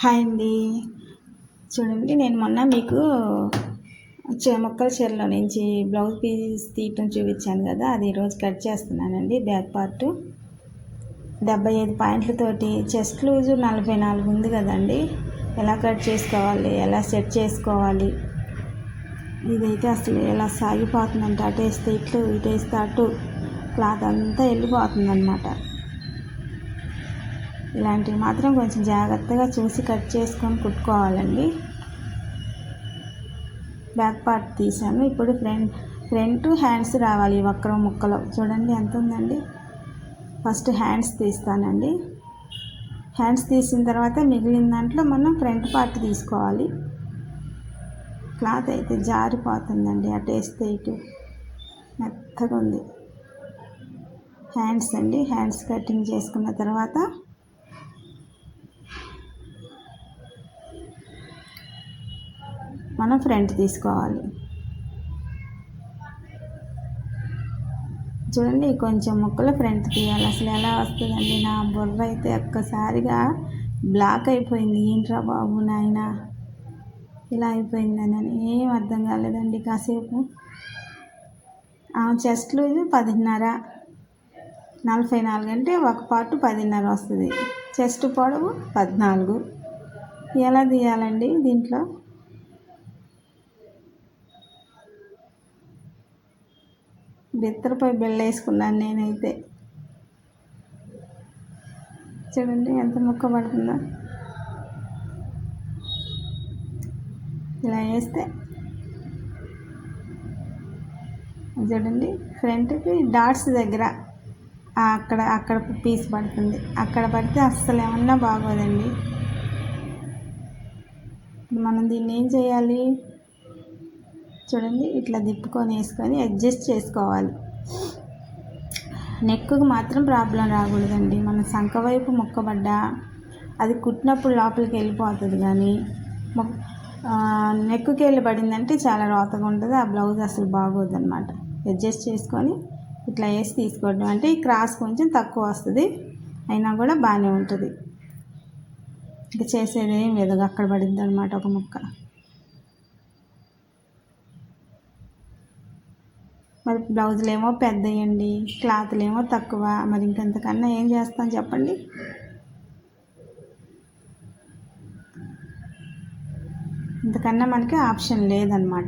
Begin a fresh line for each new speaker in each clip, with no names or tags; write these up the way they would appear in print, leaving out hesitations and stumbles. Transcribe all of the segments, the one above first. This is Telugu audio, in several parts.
హాయ్ అండి. చూడండి, నేను మొన్న మీకు మొక్కల చీరలో నుంచి బ్లౌజ్ పీస్ తీయటం చూపించాను కదా, అది ఈరోజు కట్ చేస్తున్నానండి. బ్యాక్ పార్ట్ 75 పాయింట్లతోటి, చెస్ట్ లూజు 44 ఉంది కదండి. ఎలా కట్ చేసుకోవాలి, ఎలా సెట్ చేసుకోవాలి, ఇదైతే అసలు ఎలా సాగిపోతుందంటే, అటు వేస్తే ఇట్లు, ఇటు వేస్తే అటు, క్లాత్ అంతా వెళ్ళిపోతుంది అన్నమాట. ఇలాంటివి మాత్రం కొంచెం జాగ్రత్తగా చూసి కట్ చేసుకొని కుట్టుకోవాలండి. బ్యాక్ పార్ట్ తీసాను. ఇప్పుడు ఫ్రంట్ హ్యాండ్స్ రావాలి వక్రం ముక్కలో. చూడండి ఎంత ఉందండి. First hands తీస్తానండి. హ్యాండ్స్ తీసిన తర్వాత మిగిలిన దాంట్లో మనం ఫ్రంట్ పార్ట్ తీసుకోవాలి. క్లాత్ అయితే జారిపోతుందండి, అటు వేస్తే ఇటు మెత్తగా ఉంది. హ్యాండ్స్ అండి, హ్యాండ్స్ కటింగ్ చేసుకున్న తర్వాత మనం ఫ్రంట్ తీసుకోవాలి. చూడండి, కొంచెం ముక్కలు ఫ్రంట్ తీయాలి. అసలు ఎలా వస్తుందండి, నా బుర్ర అయితే ఒక్కసారిగా బ్లాక్ అయిపోయింది. ఏంట్రా బాబు నాయన ఇలా అయిపోయిందని ఏం అర్థం కాలేదండి. కాసేపు చెస్ట్ లూజు 10.5, 44 అంటే ఒక పార్ట్ 10.5 వస్తుంది. చెస్ట్ పొడవు 14. ఎలా తీయాలండి దీంట్లో? బిత్తరపై బిళ్ళ వేసుకున్నాను నేనైతే. చూడండి ఎంత ముక్క పడుతుందో. ఇలా వేస్తే చూడండి, ఫ్రంట్కి డాట్స్ దగ్గర అక్కడ పీస్ పడుతుంది. అక్కడ పడితే అస్సలు ఏమన్నా బాగోదండి. మనం దీన్ని ఏం చేయాలి, చూడండి, ఇట్లా తిప్పుకొని వేసుకొని అడ్జస్ట్ చేసుకోవాలి. నెక్కు మాత్రం ప్రాబ్లం రాకూడదండి. మన సంఖ వైపు మొక్కబడ్డా అది కుట్టినప్పుడు లోపలికి వెళ్ళిపోతుంది, కానీ నెక్కుకి వెళ్ళి పడిందంటే చాలా రోతగా ఉంటుంది. ఆ బ్లౌజ్ అసలు బాగోదు అనమాట. అడ్జస్ట్ చేసుకొని ఇట్లా వేసి తీసుకోవడం అంటే ఈ క్రాస్ కొంచెం తక్కువ వస్తుంది, అయినా కూడా బాగానే ఉంటుంది. ఇంకా చేసేది ఏం లేదు, అక్కడ పడింది అనమాట ఒక ముక్క. మరి బ్లౌజులు ఏమో పెద్దయండి, క్లాత్లు ఏమో తక్కువ. మరి ఇంకంతకన్నా ఏం చేస్తాం చెప్పండి. ఇంతకన్నా మనకి ఆప్షన్ లేదన్నమాట.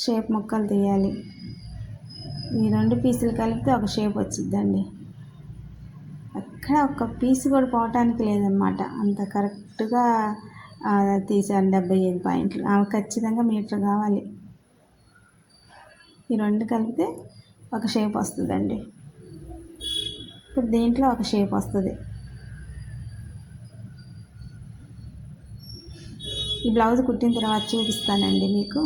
షేప్ ముక్కలు తీయాలి. ఈ 2 పీసులు కలిపితే ఒక షేప్ వచ్చిద్దండి. అక్కడ ఒక పీసు కూడా పోవటానికి లేదనమాట. అంత కరెక్ట్గా తీసాను. 75 పాయింట్లు. ఆమె ఖచ్చితంగా మీటర్ కావాలి. ఈ 2 కలిపితే ఒక షేప్ వస్తుందండి. ఇప్పుడు దీంట్లో ఒక షేప్ వస్తుంది. ఈ బ్లౌజ్ కుట్టిన తర్వాత చూపిస్తానండి మీకు.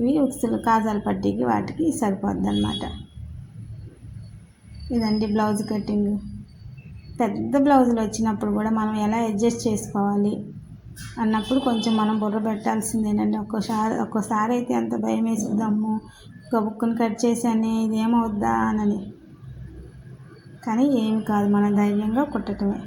ఇవి ఉక్సులు కాజాల పట్టీకి వాటికి సరిపోద్ది అన్నమాట. ఇదండి బ్లౌజ్ కటింగ్. పెద్ద బ్లౌజులు వచ్చినప్పుడు కూడా మనం ఎలా అడ్జస్ట్ చేసుకోవాలి అన్నప్పుడు కొంచెం మనం బుర్ర పెట్టాల్సిందేనండి. ఒక్కోసారి అయితే ఎంత భయం వేసిద్దాము, ఒక బుక్కుని కట్ చేశాను ఇదేమవుద్దా అని. కానీ ఏమి కాదు, మనం ధైర్యంగా కుట్టటమే.